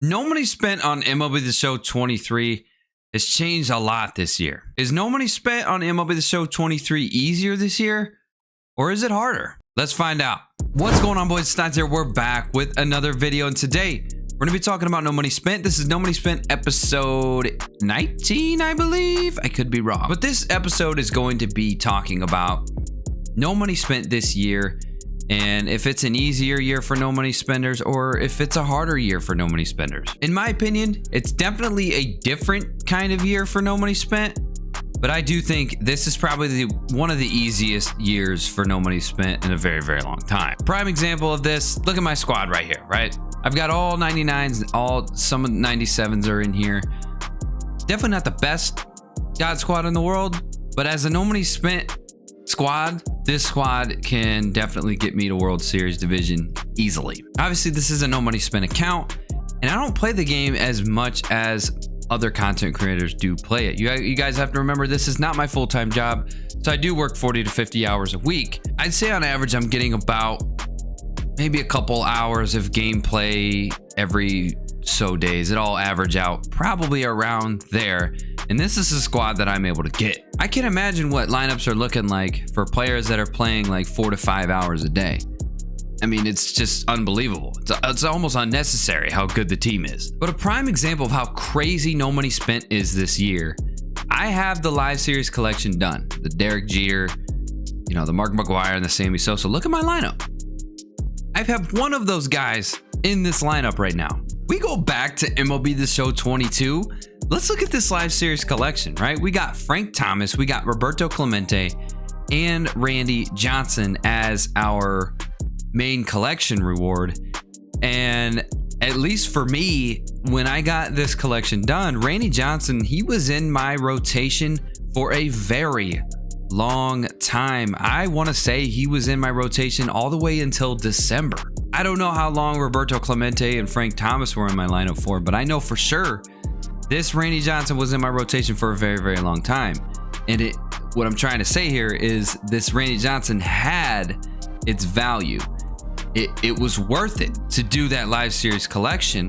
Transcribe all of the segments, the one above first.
No money spent on MLB The Show 23 has changed a lot this year. Is no money spent on MLB The Show 23 easier this year, or is it harder? Let's find out. What's going on, boys? Stans here. We're back with another video, and today we're going to be talking about No Money Spent. This is No Money Spent episode 19, I believe. I could be wrong. But this episode is going to be talking about no money spent this year, and if it's an easier year for no money spenders or if it's a harder year for no money spenders. In my opinion, it's definitely a different kind of year for no money spent, but I do think this is probably one of the easiest years for no money spent in a very, very long time. Prime example of this, look at my squad right here, right? I've got all 99s, some of the 97s are in here. Definitely not the best God squad in the world, but as a no money spent squad, this squad can definitely get me to World Series division easily. Obviously, this is a no money spent account, and I don't play the game as much as other content creators do play it. You guys have to remember, this is not my full-time job, so I do work 40 to 50 hours a week. I'd say on average I'm getting about maybe a couple hours of gameplay every so days. It all average out probably around there, and this is a squad that I'm able to get. I can imagine what lineups are looking like for players that are playing like 4 to 5 hours a day. I mean, it's just unbelievable. It's almost unnecessary how good the team is. But a prime example of how crazy no money spent is this year, I have the live series collection done. The Derek Jeter, the Mark McGwire and the Sammy Sosa. Look at my lineup. I have one of those guys in this lineup right now. We go back to MLB The Show 22. Let's look at this live series collection, right? We got Frank Thomas, we got Roberto Clemente, and Randy Johnson as our main collection reward. And at least for me, when I got this collection done, Randy Johnson, he was in my rotation for a very long time. I want to say he was in my rotation all the way until December. I don't know how long Roberto Clemente and Frank Thomas were in my lineup for, but I know for sure this Randy Johnson was in my rotation for a very, very long time. And what I'm trying to say here is this Randy Johnson had its value. It was worth it to do that live series collection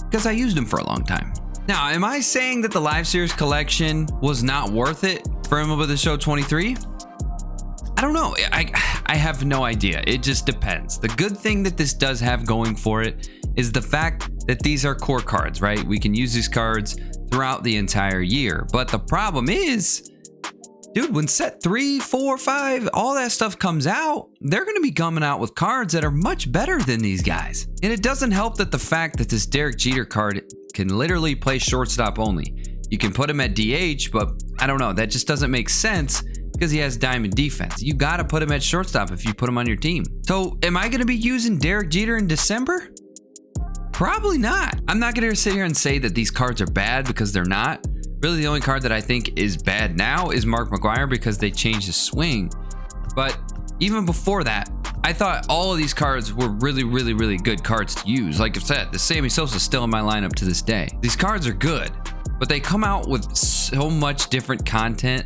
because I used him for a long time. Now, am I saying that the live series collection was not worth it for MLB The Show 23? I don't know. I have no idea. It just depends. The good thing that this does have going for it is the fact that these are core cards, right? We can use these cards throughout the entire year. But the problem is, dude, when set 3, 4, 5, all that stuff comes out, they're going to be coming out with cards that are much better than these guys. And it doesn't help that the fact that this Derek Jeter card can literally play shortstop only. You can put him at DH, but I don't know. That just doesn't make sense because he has diamond defense. You got to put him at shortstop if you put him on your team. So am I going to be using Derek Jeter in December? Probably not. I'm not going to sit here and say that these cards are bad because they're not. Really, the only card that I think is bad now is Mark McGwire because they changed his swing. But even before that, I thought all of these cards were really, really, really good cards to use. Like I said, the Sammy Sosa is still in my lineup to this day. These cards are good, but they come out with so much different content,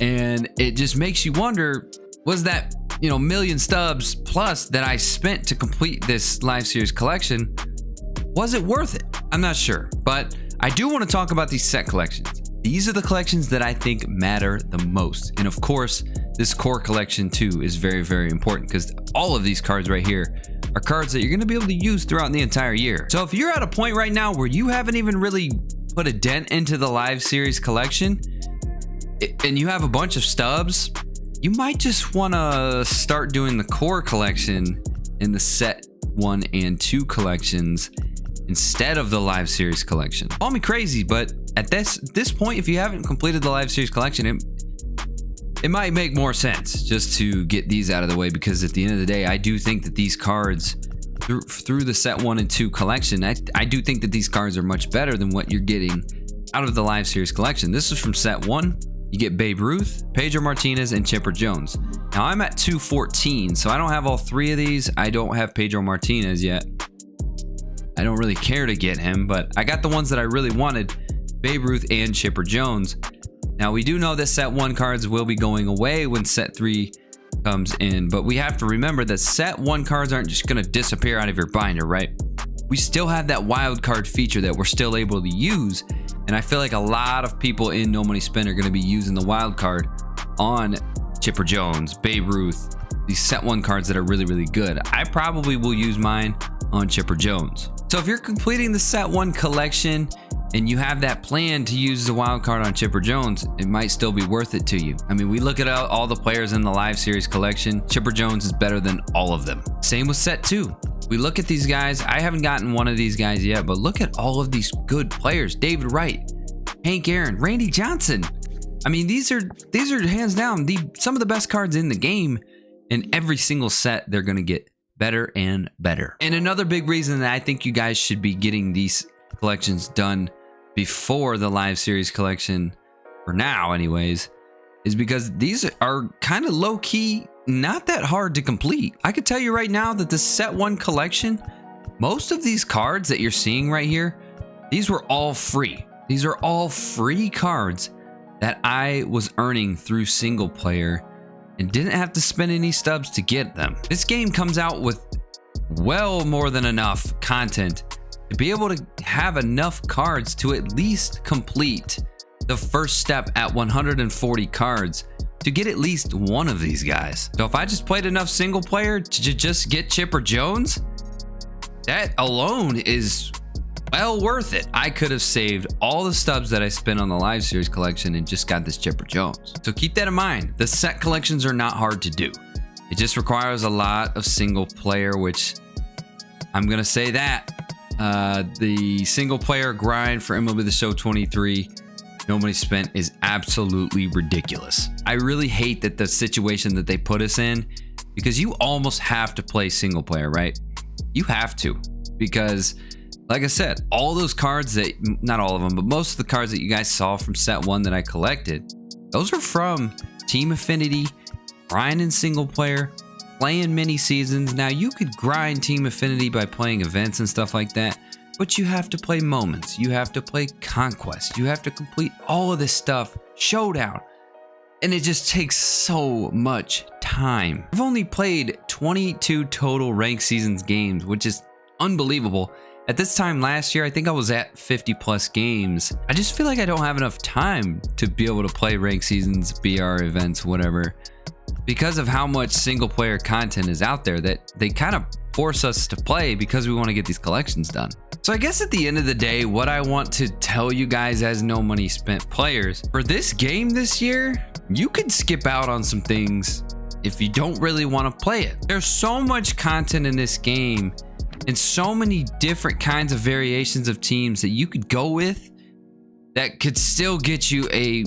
and it just makes you wonder, was that, million stubs plus that I spent to complete this live series collection, was it worth it? I'm not sure, but I do want to talk about these set collections. These are the collections that I think matter the most. And of course, this core collection too is very, very important because all of these cards right here are cards that you're going to be able to use throughout the entire year. So if you're at a point right now where you haven't even really put a dent into the live series collection and you have a bunch of stubs, you might just want to start doing the core collection in the set 1 and 2 collections instead of the live series collection. Call me crazy, but at this point, if you haven't completed the live series collection, it might make more sense just to get these out of the way, because at the end of the day, I do think that these cards through the set 1 and 2 collection, I do think that these cards are much better than what you're getting out of the live series collection. This is from set 1. You get Babe Ruth, Pedro Martinez, and Chipper Jones. Now I'm at 214, so I don't have all 3 of these. I don't have Pedro Martinez yet. I don't really care to get him, but I got the ones that I really wanted, Babe Ruth and Chipper Jones. Now we do know that set 1 cards will be going away when set 3 comes in, but we have to remember that set 1 cards aren't just going to disappear out of your binder, right? we still have that wild card feature that we're still able to use. And I feel like a lot of people in No Money Spent are going to be using the wild card on Chipper Jones, Babe Ruth, these set one cards that are really, really good. I probably will use mine on Chipper Jones. So if you're completing the set one collection and you have that plan to use the wild card on Chipper Jones, it might still be worth it to you. I mean, we look at all the players in the live series collection. Chipper Jones is better than all of them. Same with set two. We look at these guys. I haven't gotten one of these guys yet, but look at all of these good players. David Wright, Hank Aaron, Randy Johnson. I mean, these are hands down some of the best cards in the game. In every single set, they're going to get better and better. And another big reason that I think you guys should be getting these collections done before the live series collection, for now anyways, is because these are kind of low-key, not that hard to complete. I could tell you right now that the set one collection, most of these cards that you're seeing right here, these were all free. These are all free cards that I was earning through single player and didn't have to spend any stubs to get them. This game comes out with well more than enough content to be able to have enough cards to at least complete the first step at 140 cards to get at least one of these guys. So if I just played enough single player to just get Chipper Jones, that alone is well worth it. I could have saved all the stubs that I spent on the live series collection and just got this Chipper Jones. So keep that in mind. The set collections are not hard to do. It just requires a lot of single player, which I'm going to say that the single player grind for MLB The Show 23, No Money Spent, is absolutely ridiculous. I really hate that the situation that they put us in, because you almost have to play single player, right? You have to, because like I said, all those cards that, not all of them, but most of the cards that you guys saw from set one that I collected, those are from Team Affinity, grinding single player, playing mini seasons. Now you could grind Team Affinity by playing events and stuff like that, but you have to play moments. You have to play conquest. You have to complete all of this stuff, showdown. And it just takes so much time. I've only played 22 total ranked seasons games, which is unbelievable. At this time last year, I think I was at 50 plus games. I just feel like I don't have enough time to be able to play ranked seasons, BR events, whatever, because of how much single player content is out there that they kind of force us to play because we want to get these collections done. So I guess at the end of the day, what I want to tell you guys as No Money Spent players, for this game this year, you could skip out on some things if you don't really want to play it. There's so much content in this game and so many different kinds of variations of teams that you could go with that could still get you a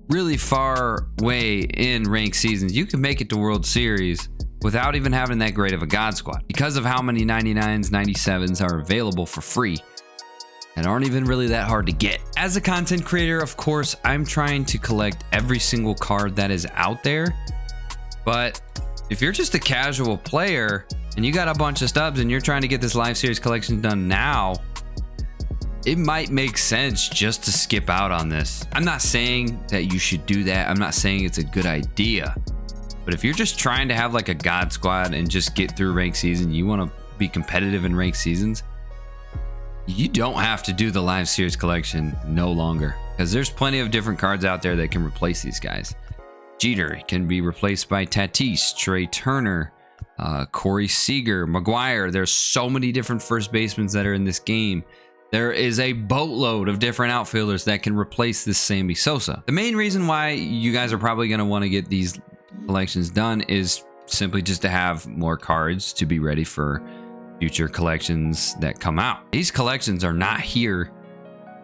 really far way in ranked seasons. You can make it to World Series without even having that great of a God Squad because of how many 99s, 97s are available for free and aren't even really that hard to get. As a content creator, of course, I'm trying to collect every single card that is out there. But if you're just a casual player and you got a bunch of stubs and you're trying to get this live series collection done now, it might make sense just to skip out on this. I'm not saying that you should do that. I'm not saying it's a good idea. But if you're just trying to have like a God Squad and just get through ranked season, you want to be competitive in ranked seasons, you don't have to do the live series collection no longer, because there's plenty of different cards out there that can replace these guys. Jeter can be replaced by Tatis, Trey Turner, Corey Seager, McGuire. There's so many different first basemen that are in this game. There is a boatload of different outfielders that can replace this Sammy Sosa. The main reason why you guys are probably going to want to get these collections done is simply just to have more cards to be ready for future collections that come out. These collections are not here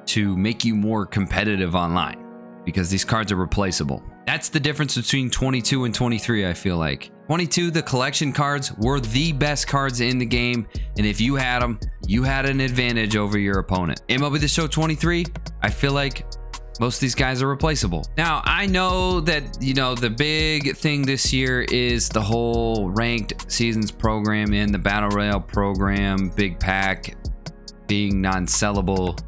to make you more competitive online because these cards are replaceable. That's the difference between 22 and 23, I feel like. 22, the collection cards were the best cards in the game, and if you had them, you had an advantage over your opponent. MLB The Show 23, I feel like most of these guys are replaceable. Now, I know that, you know, the big thing this year is the whole ranked seasons program and the Battle Royale program, big pack being non-sellable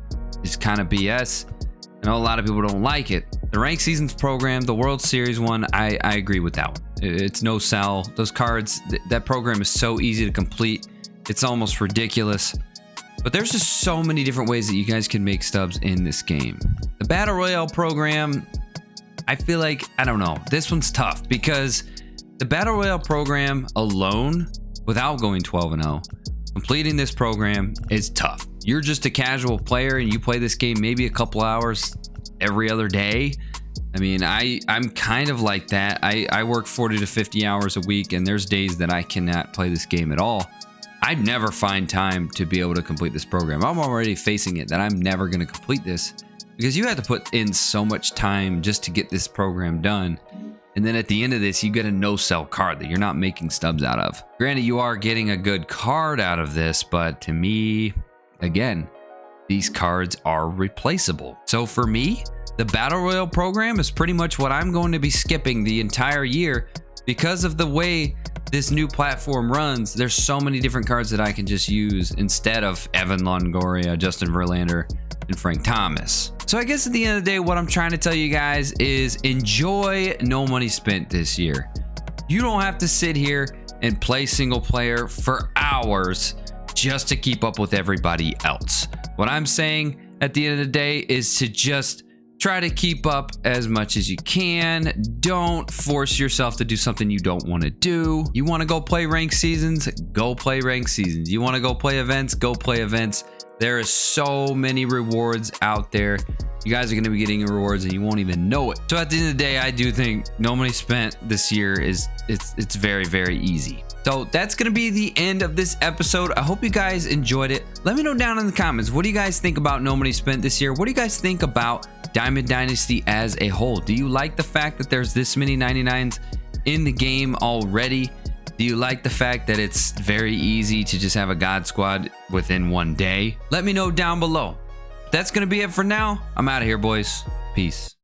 is kind of BS. I know a lot of people don't like it. The ranked seasons program, the World Series one, I agree with that one. It's no sell. Those cards, that program is so easy to complete. It's almost ridiculous. But there's just so many different ways that you guys can make stubs in this game. The Battle Royale program, I feel like, I don't know, this one's tough because the Battle Royale program alone, without going 12-0, completing this program is tough. You're just a casual player and you play this game maybe a couple hours every other day. I mean, I'm kind of like that. I work 40 to 50 hours a week, and there's days that I cannot play this game at all. I'd never find time to be able to complete this program. I'm already facing it that I'm never going to complete this because you have to put in so much time just to get this program done. And then at the end of this, you get a no-sell card that you're not making stubs out of. Granted, you are getting a good card out of this, but to me, again, these cards are replaceable. So for me, the Battle Royale program is pretty much what I'm going to be skipping the entire year because of the way this new platform runs. There's so many different cards that I can just use instead of Evan Longoria, Justin Verlander, and Frank Thomas. So I guess at the end of the day, what I'm trying to tell you guys is enjoy No Money Spent this year. You don't have to sit here and play single player for hours just to keep up with everybody else. What I'm saying at the end of the day is to just try to keep up as much as you can. Don't force yourself to do something you don't want to do. You want to go play ranked seasons? Go play ranked seasons. You want to go play events? Go play events. There is so many rewards out there. You guys are going to be getting rewards and you won't even know it. So at the end of the day, I do think No Money Spent this year is it's very, very easy. So that's going to be the end of this episode. I hope you guys enjoyed it. Let me know down in the comments. What do you guys think about No Money Spent this year? What do you guys think about Diamond Dynasty as a whole? Do you like the fact that there's this many 99s in the game already? Do you like the fact that it's very easy to just have a God Squad within one day? Let me know down below. That's going to be it for now. I'm out of here, boys. Peace.